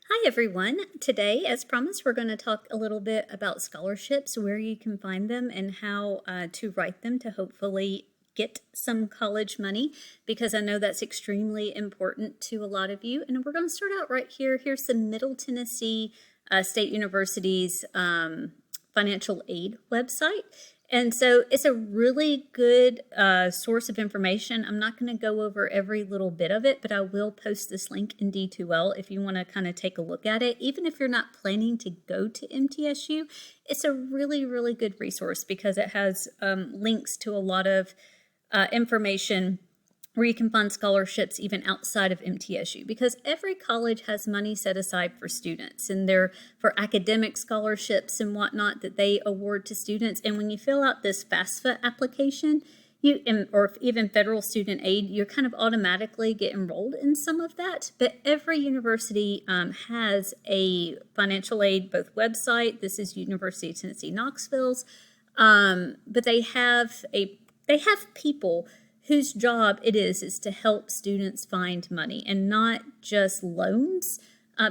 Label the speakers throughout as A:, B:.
A: Hi, everyone. Today, as promised, we're going to talk a little bit about scholarships, where you can find them, and how to write them to hopefully get some college money, because I know that's extremely important to a lot of you. And we're going to start out right here. Here's the Middle Tennessee State University's financial aid website. And so it's a really good source of information. I'm not going to go over every little bit of it, but I will post this link in D2L if you want to kind of take a look at it. Even if you're not planning to go to MTSU, it's a really, really good resource because it has links to a lot of information where you can find scholarships even outside of MTSU, because every college has money set aside for students, and they're for academic scholarships and whatnot that they award to students. And when you fill out this FAFSA application, or even federal student aid, you kind of automatically get enrolled in some of that. But every university has a financial aid, both website. This is University of Tennessee Knoxville's, but they have people whose job it is to help students find money, and not just loans,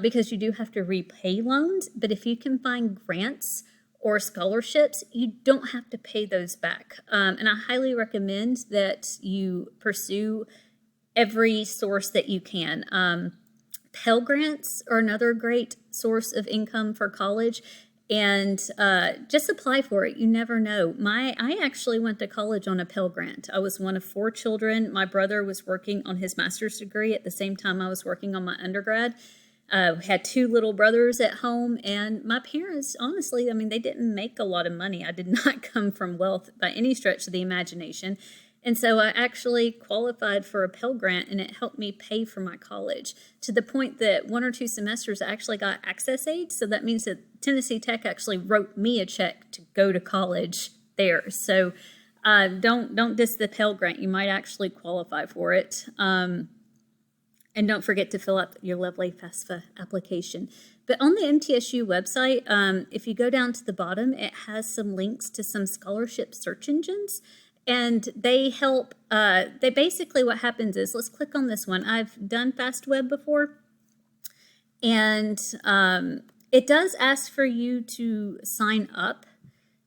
A: because you do have to repay loans. But if you can find grants or scholarships, you don't have to pay those back. And I highly recommend that you pursue every source that you can. Pell Grants are another great source of income for college. And just apply for it. You never know. I actually went to college on a Pell Grant. I was one of 4 children. My brother was working on his master's degree at the same time I was working on my undergrad. Had 2 little brothers at home, and my parents, honestly, they didn't make a lot of money. I did not come from wealth by any stretch of the imagination. And so I actually qualified for a Pell Grant, and it helped me pay for my college, to the point that 1 or 2 semesters I actually got access aid. So that means that Tennessee Tech actually wrote me a check to go to college there. So don't diss the Pell Grant. You might actually qualify for it. And don't forget to fill out your lovely FAFSA application. But on the MTSU website, if you go down to the bottom, it has some links to some scholarship search engines. And they help, they basically, what happens is, let's click on this one. I've done FastWeb before, and it does ask for you to sign up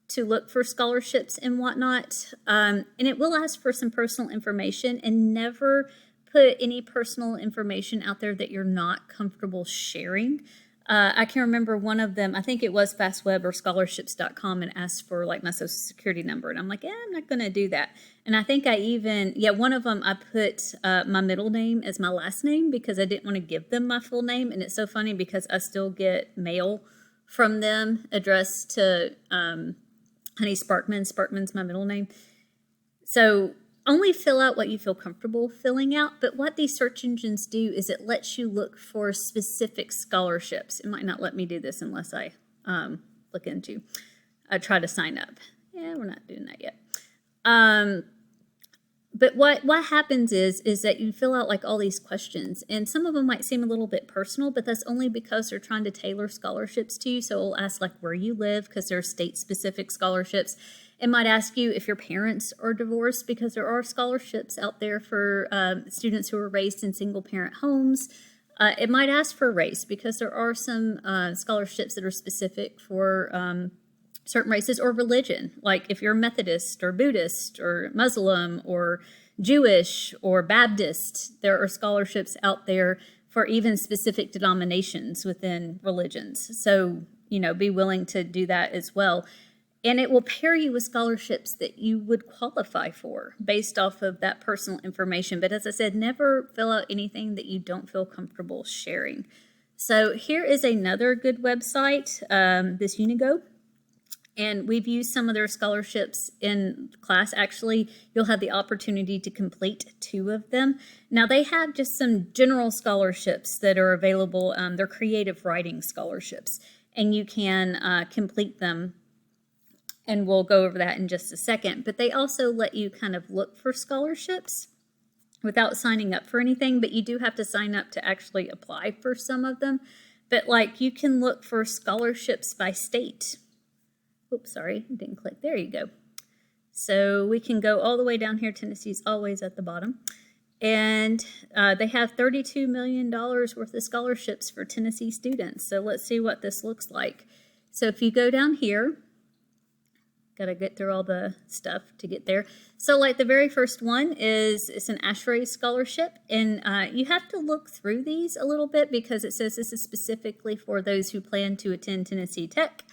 A: to look for scholarships and whatnot. And it will ask for some personal information, and never put any personal information out there that you're not comfortable sharing. I can remember one of them, I think it was FastWeb or scholarships.com, and asked for like my social security number. And I'm like, I'm not going to do that. And I think one of them, I put my middle name as my last name because I didn't want to give them my full name. And it's so funny because I still get mail from them addressed to Honey Sparkman. Sparkman's my middle name. So only fill out what you feel comfortable filling out. But what these search engines do is it lets you look for specific scholarships. It might not let me do this unless I try to sign up. Yeah, we're not doing that yet. But what happens is that you fill out like all these questions, and some of them might seem a little bit personal, but that's only because they're trying to tailor scholarships to you. So it'll ask like where you live, because there are state-specific scholarships. It might ask you if your parents are divorced, because there are scholarships out there for students who are raised in single-parent homes. It might ask for race, because there are some scholarships that are specific for certain races, or religion. Like if you're Methodist or Buddhist or Muslim or Jewish or Baptist, there are scholarships out there for even specific denominations within religions. So, be willing to do that as well. And it will pair you with scholarships that you would qualify for based off of that personal information. But as I said, never fill out anything that you don't feel comfortable sharing. So here is another good website, this Unigo. And we've used some of their scholarships in class. Actually, you'll have the opportunity to complete 2 of them. Now, they have just some general scholarships that are available. They're creative writing scholarships, and you can complete them. And we'll go over that in just a second. But they also let you kind of look for scholarships without signing up for anything. But you do have to sign up to actually apply for some of them. But like you can look for scholarships by state. Oops, sorry, didn't click. There you go. So we can go all the way down here. Tennessee's always at the bottom. And they have $32 million worth of scholarships for Tennessee students. So let's see what this looks like. So if you go down here, got to get through all the stuff to get there. So like the very first one it's an ASHRAE scholarship. And you have to look through these a little bit because it says this is specifically for those who plan to attend Tennessee Tech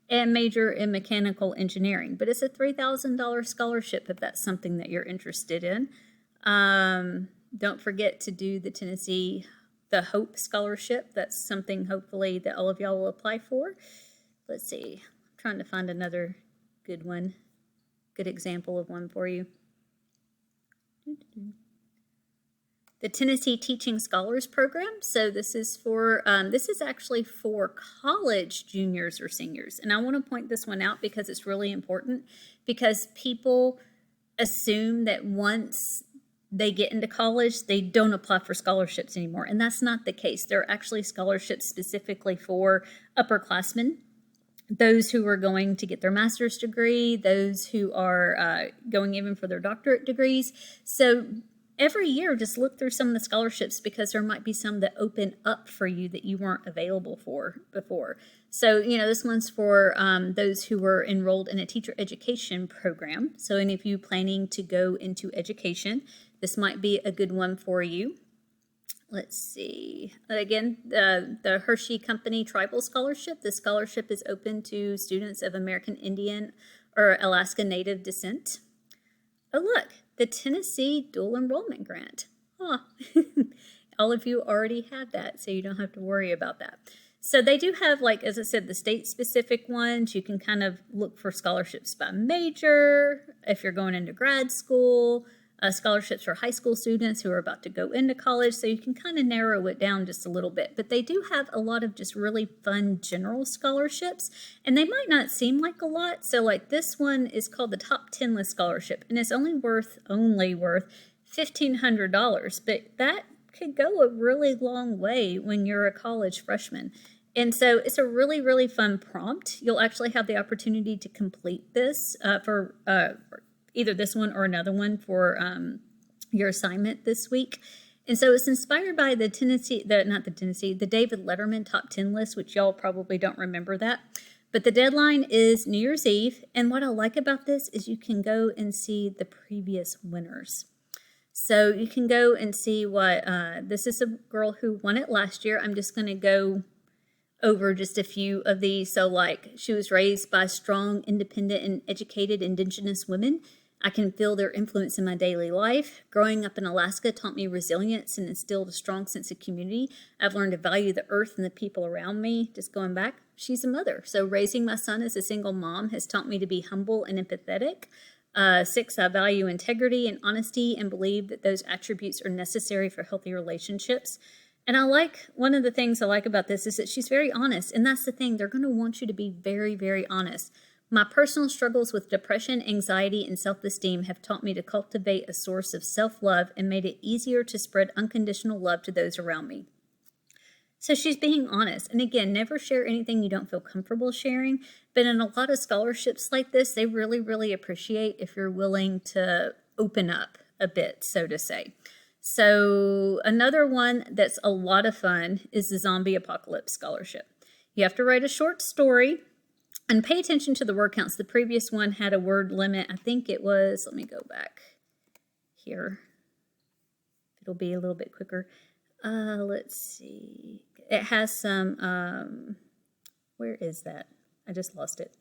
A: and major in mechanical engineering. But it's a $3,000 scholarship if that's something that you're interested in. Don't forget to do the Hope Scholarship. That's something hopefully that all of y'all will apply for. Let's see, I'm trying to find another good one, good example of one for you. The Tennessee Teaching Scholars Program. So this is actually for college juniors or seniors. And I want to point this one out because it's really important, because people assume that once they get into college, they don't apply for scholarships anymore. And that's not the case. There are actually scholarships specifically for upperclassmen, those who are going to get their master's degree, those who are going even for their doctorate degrees. So every year, just look through some of the scholarships because there might be some that open up for you that you weren't available for before. So, this one's for those who were enrolled in a teacher education program. So any of you planning to go into education, this might be a good one for you. Let's see. Again, the Hershey Company Tribal Scholarship. This scholarship is open to students of American Indian or Alaska Native descent. Oh, look, the Tennessee Dual Enrollment Grant. Huh. All of you already have that, so you don't have to worry about that. So they do have, like, as I said, the state-specific ones. You can kind of look for scholarships by major, if you're going into grad school, scholarships for high school students who are about to go into college. So you can kind of narrow it down just a little bit. But they do have a lot of just really fun general scholarships. And they might not seem like a lot. So like this one is called the Top 10 List Scholarship. And it's only worth $1,500. But that could go a really long way when you're a college freshman. And so it's a really, really fun prompt. You'll actually have the opportunity to complete this for either this one or another one for your assignment this week. And so it's inspired by the David Letterman Top 10 list, which y'all probably don't remember that. But the deadline is New Year's Eve. And what I like about this is you can go and see the previous winners. So you can go and see what, this is a girl who won it last year. I'm just going to go over just a few of these. So like, she was raised by strong, independent, and educated Indigenous women. I can feel their influence in my daily life. Growing up in Alaska taught me resilience and instilled a strong sense of community. I've learned to value the earth and the people around me. Just going back, she's a mother. So raising my son as a single mom has taught me to be humble and empathetic. 6, I value integrity and honesty and believe that those attributes are necessary for healthy relationships. And one of the things I like about this is that she's very honest. And that's the thing, they're going to want you to be very, very honest. My personal struggles with depression, anxiety, and self-esteem have taught me to cultivate a source of self-love and made it easier to spread unconditional love to those around me. So she's being honest. And again, never share anything you don't feel comfortable sharing. But in a lot of scholarships like this, they really, really appreciate if you're willing to open up a bit, so to say. So another one that's a lot of fun is the Zombie Apocalypse Scholarship. You have to write a short story and pay attention to the word counts. The previous one had a word limit. I think it was, let me go back here. It'll be a little bit quicker. Let's see. It has some, where is that? I just lost it.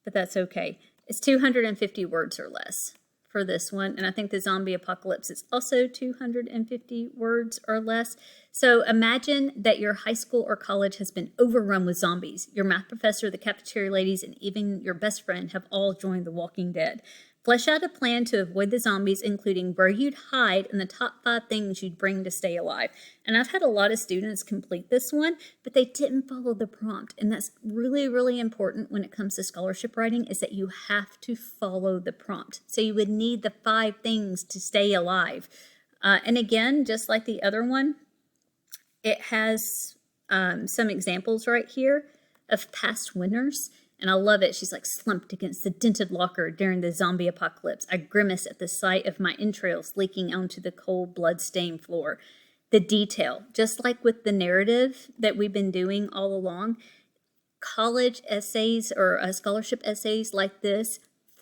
A: But that's okay. It's 250 words or less for this one. And I think the Zombie Apocalypse is also 250 words or less. So imagine that your high school or college has been overrun with zombies. Your math professor, the cafeteria ladies, and even your best friend have all joined The Walking Dead. Flesh out a plan to avoid the zombies, including where you'd hide and the top 5 things you'd bring to stay alive. And I've had a lot of students complete this one, but they didn't follow the prompt. And that's really, really important when it comes to scholarship writing, is that you have to follow the prompt. So you would need the 5 things to stay alive. And again, just like the other one, it has some examples right here of past winners. And I love it. She's like, slumped against the dented locker during the zombie apocalypse. I grimace at the sight of my entrails leaking onto the cold, blood-stained floor. The detail, just like with the narrative that we've been doing all along, college essays or scholarship essays like this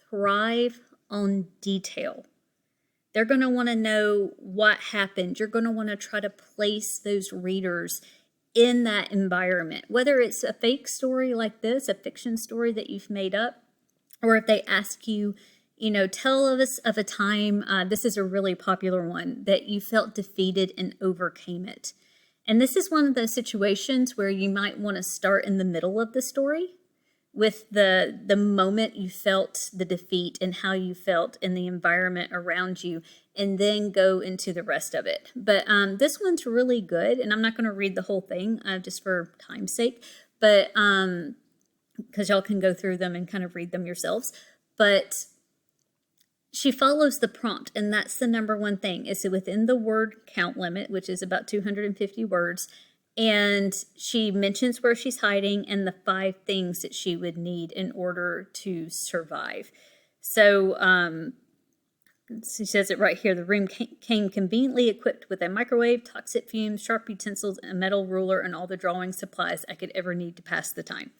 A: thrive on detail. They're going to want to know what happened. You're going to want to try to place those readers in that environment, whether it's a fake story like this, a fiction story that you've made up, or if they ask you, tell us of a time, this is a really popular one, that you felt defeated and overcame it. And this is one of those situations where you might want to start in the middle of the story with the moment you felt the defeat and how you felt in the environment around you, and then go into the rest of it. But this one's really good, and I'm not going to read the whole thing just for time's sake, but because y'all can go through them and kind of read them yourselves. But she follows the prompt, and that's the number one thing, is within the word count limit, which is about 250 words, and she mentions where she's hiding and the 5 things that she would need in order to survive. So she says it right here. The room came conveniently equipped with a microwave, toxic fumes, sharp utensils, a metal ruler, and all the drawing supplies I could ever need to pass the time.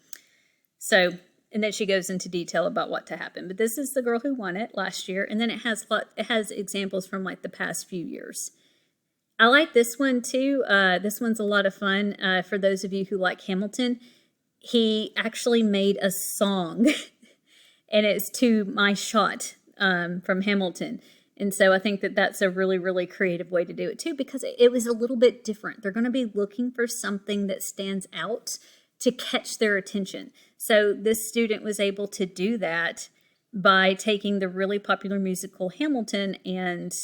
A: So, and then she goes into detail about what to happen. But this is the girl who won it last year, and then it has examples from like the past few years. I like this one too. This one's a lot of fun. For those of you who like Hamilton, he actually made a song, and it's to My Shot from Hamilton. And so I think that that's a really, really creative way to do it too, because it was a little bit different. They're going to be looking for something that stands out to catch their attention. So this student was able to do that by taking the really popular musical Hamilton and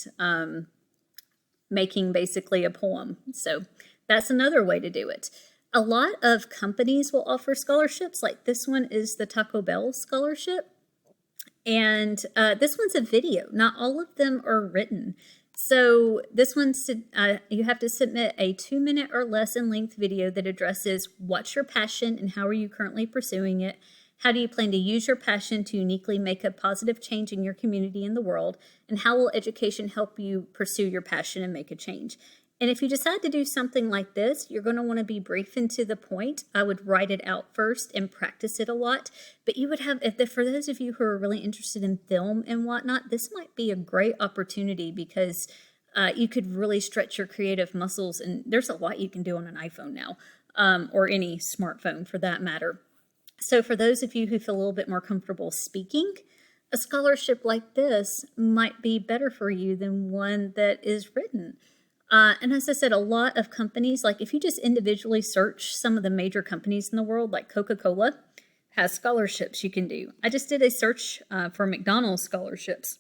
A: making basically a poem. So that's another way to do it. A lot of companies will offer scholarships, like this one is the Taco Bell scholarship. And this one's a video. Not all of them are written. So this one's, you have to submit a 2-minute or less in length video that addresses what's your passion and how are you currently pursuing it. How do you plan to use your passion to uniquely make a positive change in your community and the world? And how will education help you pursue your passion and make a change? And if you decide to do something like this, you're going to want to be brief and to the point. I would write it out first and practice it a lot. But you would have, for those of you who are really interested in film and whatnot, this might be a great opportunity because you could really stretch your creative muscles. And there's a lot you can do on an iPhone now, or any smartphone for that matter. So for those of you who feel a little bit more comfortable speaking, a scholarship like this might be better for you than one that is written. And as I said, a lot of companies, like if you just individually search some of the major companies in the world, like Coca-Cola has scholarships you can do. I just did a search for McDonald's scholarships,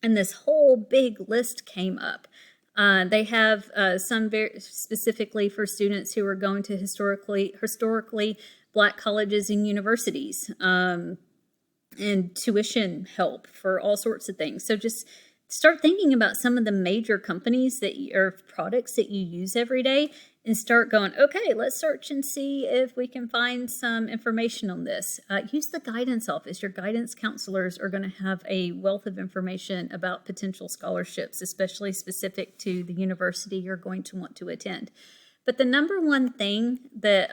A: and this whole big list came up. They have some very specifically for students who are going to historically Black colleges and universities, and tuition help for all sorts of things. So just start thinking about some of the major companies or products that you use every day, and start going, okay, let's search and see if we can find some information on this. Use the guidance office. Your guidance counselors are going to have a wealth of information about potential scholarships, especially specific to the university you're going to want to attend. But the number one thing that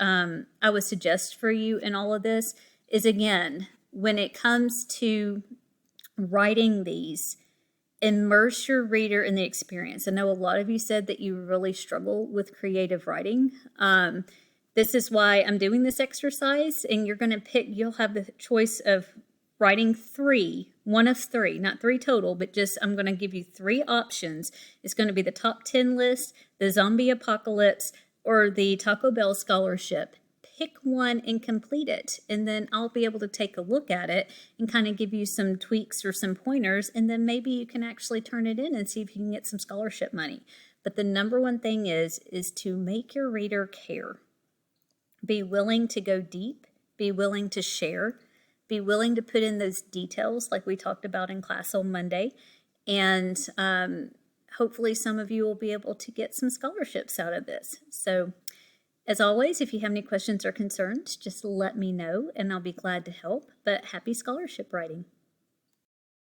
A: I would suggest for you in all of this is, again, when it comes to writing these, immerse your reader in the experience. I know a lot of you said that you really struggle with creative writing. This is why I'm doing this exercise, and you're going to pick, you'll have the choice of writing one of three, not 3 total, but just I'm going to give you 3 options. It's going to be the top 10 list, the zombie apocalypse, or the Taco Bell scholarship. Pick one and complete it, and then I'll be able to take a look at it and kind of give you some tweaks or some pointers, and then maybe you can actually turn it in and see if you can get some scholarship money. But the number one thing is to make your reader care. Be willing to go deep, be willing to share, be willing to put in those details like we talked about in class on Monday, and hopefully some of you will be able to get some scholarships out of this. So As always, if you have any questions or concerns, just let me know and I'll be glad to help. But happy scholarship writing.